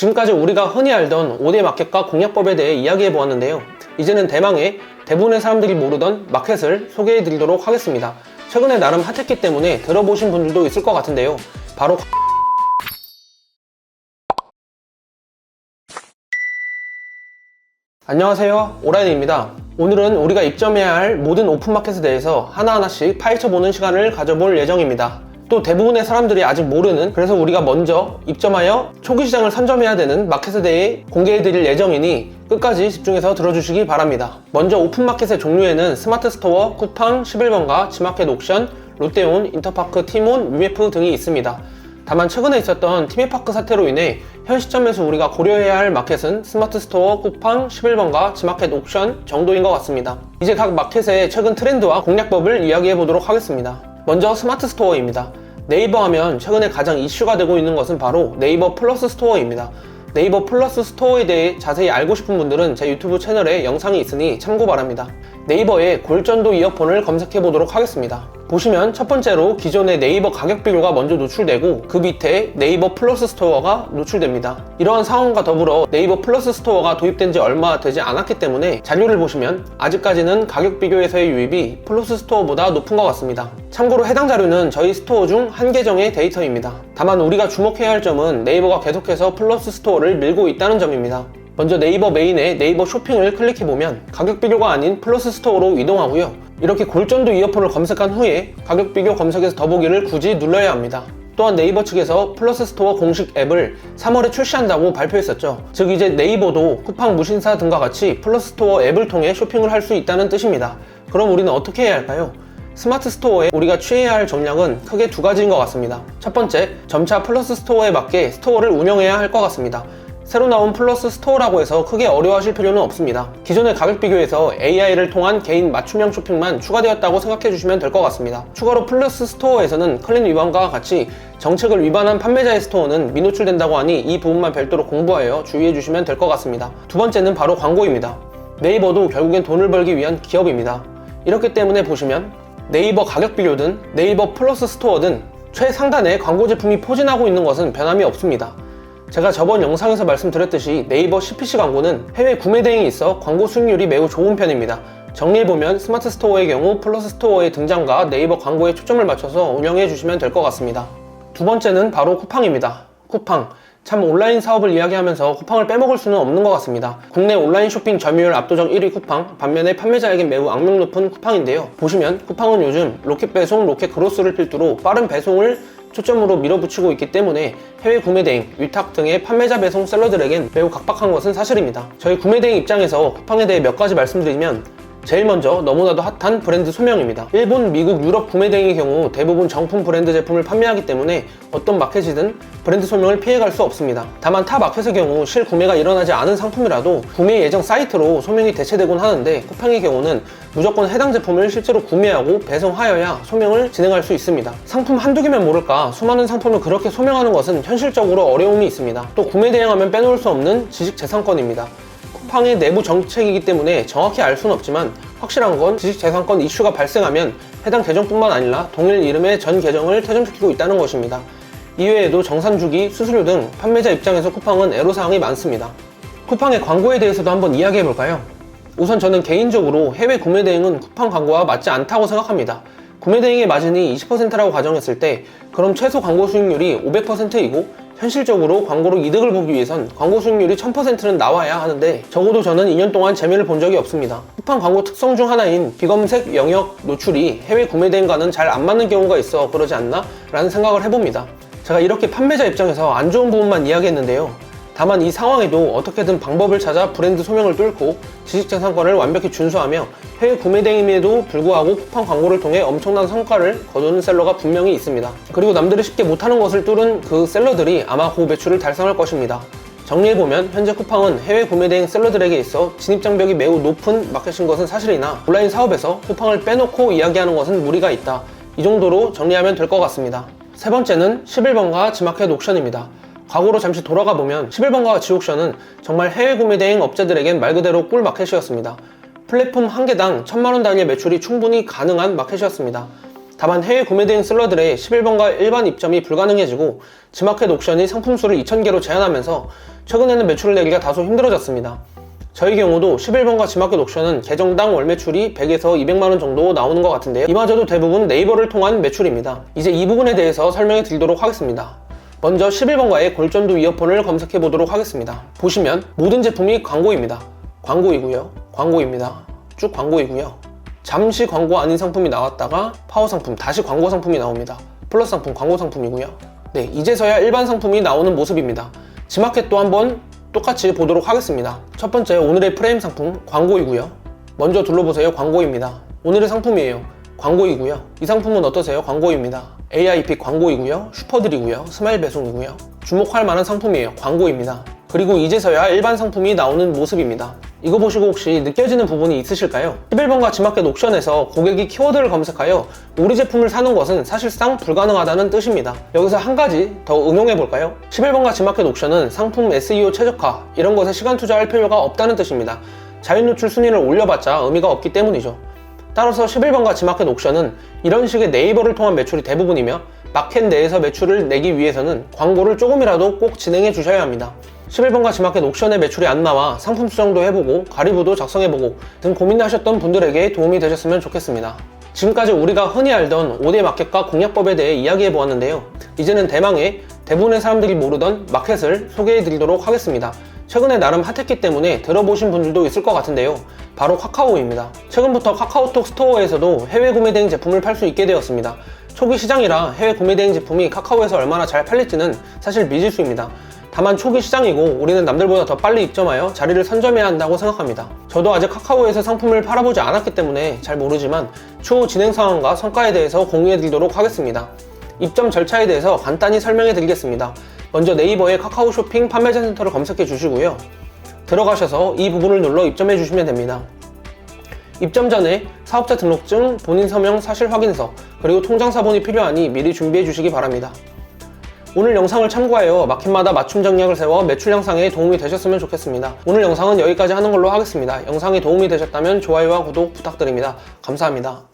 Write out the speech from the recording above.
지금까지 우리가 흔히 알던 5대 마켓과 공략법에 대해 이야기해 보았는데요. 이제는 대망의 대부분의 사람들이 모르던 마켓을 소개해 드리도록 하겠습니다. 최근에 나름 핫했기 때문에 들어보신 분들도 있을 것 같은데요. 바로 안녕하세요, 오라인입니다. 오늘은 우리가 입점해야 할 모든 오픈마켓에 대해서 하나하나씩 파헤쳐보는 시간을 가져볼 예정입니다. 또 대부분의 사람들이 아직 모르는, 그래서 우리가 먼저 입점하여 초기 시장을 선점해야 되는 마켓에 대해 공개해드릴 예정이니 끝까지 집중해서 들어주시기 바랍니다. 먼저 오픈마켓의 종류에는 스마트 스토어, 쿠팡, 11번가, 지마켓 옥션, 롯데온, 인터파크, 티몬, UMF 등이 있습니다. 다만 최근에 있었던 티맵파크 사태로 인해 현 시점에서 우리가 고려해야 할 마켓은 스마트 스토어, 쿠팡, 11번가, 지마켓 옥션 정도인 것 같습니다. 이제 각 마켓의 최근 트렌드와 공략법을 이야기해 보도록 하겠습니다. 먼저 스마트 스토어입니다. 네이버 하면 최근에 가장 이슈가 되고 있는 것은 바로 네이버 플러스 스토어입니다. 네이버 플러스 스토어에 대해 자세히 알고 싶은 분들은 제 유튜브 채널에 영상이 있으니 참고 바랍니다. 네이버에 골전도 이어폰을 검색해 보도록 하겠습니다. 보시면 첫 번째로 기존의 네이버 가격 비교가 먼저 노출되고 그 밑에 네이버 플러스 스토어가 노출됩니다. 이러한 상황과 더불어 네이버 플러스 스토어가 도입된 지 얼마 되지 않았기 때문에 자료를 보시면 아직까지는 가격 비교에서의 유입이 플러스 스토어보다 높은 것 같습니다. 참고로 해당 자료는 저희 스토어 중 한 계정의 데이터입니다. 다만 우리가 주목해야 할 점은 네이버가 계속해서 플러스 스토어를 밀고 있다는 점입니다. 먼저 네이버 메인의 네이버 쇼핑을 클릭해보면 가격 비교가 아닌 플러스 스토어로 이동하고요. 이렇게 골전도 이어폰을 검색한 후에 가격 비교 검색에서 더보기를 굳이 눌러야 합니다. 또한 네이버 측에서 플러스 스토어 공식 앱을 3월에 출시한다고 발표했었죠. 즉 이제 네이버도 쿠팡, 무신사 등과 같이 플러스 스토어 앱을 통해 쇼핑을 할 수 있다는 뜻입니다. 그럼 우리는 어떻게 해야 할까요? 스마트 스토어에 우리가 취해야 할 전략은 크게 두 가지인 것 같습니다. 첫 번째, 점차 플러스 스토어에 맞게 스토어를 운영해야 할 것 같습니다. 새로 나온 플러스 스토어라고 해서 크게 어려워하실 필요는 없습니다. 기존의 가격 비교에서 AI를 통한 개인 맞춤형 쇼핑만 추가되었다고 생각해 주시면 될 것 같습니다. 추가로 플러스 스토어에서는 클린 위반과 같이 정책을 위반한 판매자의 스토어는 미노출된다고 하니 이 부분만 별도로 공부하여 주의해 주시면 될 것 같습니다. 두 번째는 바로 광고입니다. 네이버도 결국엔 돈을 벌기 위한 기업입니다. 이렇기 때문에 보시면 네이버 가격 비교든 네이버 플러스 스토어든 최상단에 광고 제품이 포진하고 있는 것은 변함이 없습니다. 제가 저번 영상에서 말씀드렸듯이 네이버 CPC 광고는 해외 구매 대행이 있어 광고 수익률이 매우 좋은 편입니다. 정리해보면 스마트 스토어의 경우 플러스 스토어의 등장과 네이버 광고에 초점을 맞춰서 운영해 주시면 될 것 같습니다. 두 번째는 바로 쿠팡입니다. 쿠팡. 참 온라인 사업을 이야기하면서 쿠팡을 빼먹을 수는 없는 것 같습니다. 국내 온라인 쇼핑 점유율 압도적 1위 쿠팡, 반면에 판매자에겐 매우 악명 높은 쿠팡인데요. 보시면 쿠팡은 요즘 로켓 배송, 로켓 그로스를 필두로 빠른 배송을 초점으로 밀어붙이고 있기 때문에 해외 구매대행, 위탁 등의 판매자 배송 셀러들에겐 매우 각박한 것은 사실입니다. 저희 구매대행 입장에서 쿠팡에 대해 몇 가지 말씀드리면 제일 먼저 너무나도 핫한 브랜드 소명입니다. 일본, 미국, 유럽 구매대행의 경우 대부분 정품 브랜드 제품을 판매하기 때문에 어떤 마켓이든 브랜드 소명을 피해갈 수 없습니다. 다만 타 마켓의 경우 실구매가 일어나지 않은 상품이라도 구매 예정 사이트로 소명이 대체되곤 하는데 쿠팡의 경우는 무조건 해당 제품을 실제로 구매하고 배송하여야 소명을 진행할 수 있습니다. 상품 한두 개면 모를까 수많은 상품을 그렇게 소명하는 것은 현실적으로 어려움이 있습니다. 또 구매대행하면 빼놓을 수 없는 지식재산권입니다. 쿠팡의 내부 정책이기 때문에 정확히 알 수는 없지만 확실한 건 지식재산권 이슈가 발생하면 해당 계정뿐만 아니라 동일 이름의 전 계정을 퇴점시키고 있다는 것입니다. 이외에도 정산주기, 수수료 등 판매자 입장에서 쿠팡은 애로사항이 많습니다. 쿠팡의 광고에 대해서도 한번 이야기해볼까요? 우선 저는 개인적으로 해외 구매 대행은 쿠팡 광고와 맞지 않다고 생각합니다. 구매 대행의 마진이 20%라고 가정했을 때 그럼 최소 광고 수익률이 500%이고 현실적으로 광고로 이득을 보기 위해선 광고 수익률이 1000%는 나와야 하는데 적어도 저는 2년 동안 재미를 본 적이 없습니다. 쿠팡 광고 특성 중 하나인 비검색 영역 노출이 해외 구매 대행과는 잘 안 맞는 경우가 있어 그러지 않나? 라는 생각을 해봅니다. 제가 이렇게 판매자 입장에서 안 좋은 부분만 이야기했는데요. 다만 이 상황에도 어떻게든 방법을 찾아 브랜드 소명을 뚫고 지식재산권을 완벽히 준수하며 해외 구매 대행임에도 불구하고 쿠팡 광고를 통해 엄청난 성과를 거두는 셀러가 분명히 있습니다. 그리고 남들이 쉽게 못하는 것을 뚫은 그 셀러들이 아마 고매출을 달성할 것입니다. 정리해보면 현재 쿠팡은 해외 구매 대행 셀러들에게 있어 진입장벽이 매우 높은 마켓인 것은 사실이나 온라인 사업에서 쿠팡을 빼놓고 이야기하는 것은 무리가 있다. 이 정도로 정리하면 될 것 같습니다. 세 번째는 11번가 지마켓 옥션입니다. 과거로 잠시 돌아가보면 11번가와 지옥션은 정말 해외 구매 대행 업체들에겐 말 그대로 꿀 마켓이었습니다. 플랫폼 한 개당 1000만원 단위의 매출이 충분히 가능한 마켓이었습니다. 다만 해외 구매 대행 셀러들의 11번가 일반 입점이 불가능해지고 지마켓 옥션이 상품 수를 2,000개로 제한하면서 최근에는 매출을 내기가 다소 힘들어졌습니다. 저희 경우도 11번가 지마켓 옥션은 계정당 월 매출이 100에서 200만원 정도 나오는 것 같은데요. 이마저도 대부분 네이버를 통한 매출입니다. 이제 이 부분에 대해서 설명해 드리도록 하겠습니다. 먼저 11번가의 골전도 이어폰을 검색해 보도록 하겠습니다. 보시면 모든 제품이 광고입니다. 광고이고요. 광고입니다. 쭉 광고이고요. 잠시 광고 아닌 상품이 나왔다가 파워 상품, 다시 광고 상품이 나옵니다. 플러스 상품, 광고 상품이고요. 네, 이제서야 일반 상품이 나오는 모습입니다. 지마켓도 한번 똑같이 보도록 하겠습니다. 첫 번째, 오늘의 프레임 상품 광고이고요. 먼저 둘러보세요. 광고입니다. 오늘의 상품이에요. 광고이고요. 이 상품은 어떠세요? 광고입니다. AIP 광고이고요. 슈퍼들이고요. 스마일 배송이고요. 주목할 만한 상품이에요. 광고입니다. 그리고 이제서야 일반 상품이 나오는 모습입니다. 이거 보시고 혹시 느껴지는 부분이 있으실까요? 11번가 지마켓 옥션에서 고객이 키워드를 검색하여 우리 제품을 사는 것은 사실상 불가능하다는 뜻입니다. 여기서 한 가지 더 응용해 볼까요? 11번가 지마켓 옥션은 상품 SEO 최적화 이런 것에 시간 투자할 필요가 없다는 뜻입니다. 자연 노출 순위를 올려봤자 의미가 없기 때문이죠. 따라서 11번가 지마켓 옥션은 이런 식의 네이버를 통한 매출이 대부분이며 마켓 내에서 매출을 내기 위해서는 광고를 조금이라도 꼭 진행해 주셔야 합니다. 11번가 지마켓 옥션의 매출이 안 나와 상품 수정도 해보고 가리부도 작성해보고 등 고민하셨던 분들에게 도움이 되셨으면 좋겠습니다. 지금까지 우리가 흔히 알던 5대 마켓과 공략법에 대해 이야기해 보았는데요. 이제는 대망의 대부분의 사람들이 모르던 마켓을 소개해 드리도록 하겠습니다. 최근에 나름 핫했기 때문에 들어보신 분들도 있을 것 같은데요. 바로 카카오입니다. 최근부터 카카오톡 스토어에서도 해외 구매 대행 제품을 팔 수 있게 되었습니다. 초기 시장이라 해외 구매 대행 제품이 카카오에서 얼마나 잘 팔릴지는 사실 미지수입니다. 다만 초기 시장이고 우리는 남들보다 더 빨리 입점하여 자리를 선점해야 한다고 생각합니다. 저도 아직 카카오에서 상품을 팔아보지 않았기 때문에 잘 모르지만 추후 진행 상황과 성과에 대해서 공유해 드리도록 하겠습니다. 입점 절차에 대해서 간단히 설명해 드리겠습니다. 먼저 네이버에 카카오 쇼핑 판매자 센터를 검색해 주시고요. 들어가셔서 이 부분을 눌러 입점해 주시면 됩니다. 입점 전에 사업자 등록증, 본인 서명 사실 확인서, 그리고 통장 사본이 필요하니 미리 준비해 주시기 바랍니다. 오늘 영상을 참고하여 마켓마다 맞춤 전략을 세워 매출 향상에 도움이 되셨으면 좋겠습니다. 오늘 영상은 여기까지 하는 걸로 하겠습니다. 영상이 도움이 되셨다면 좋아요와 구독 부탁드립니다. 감사합니다.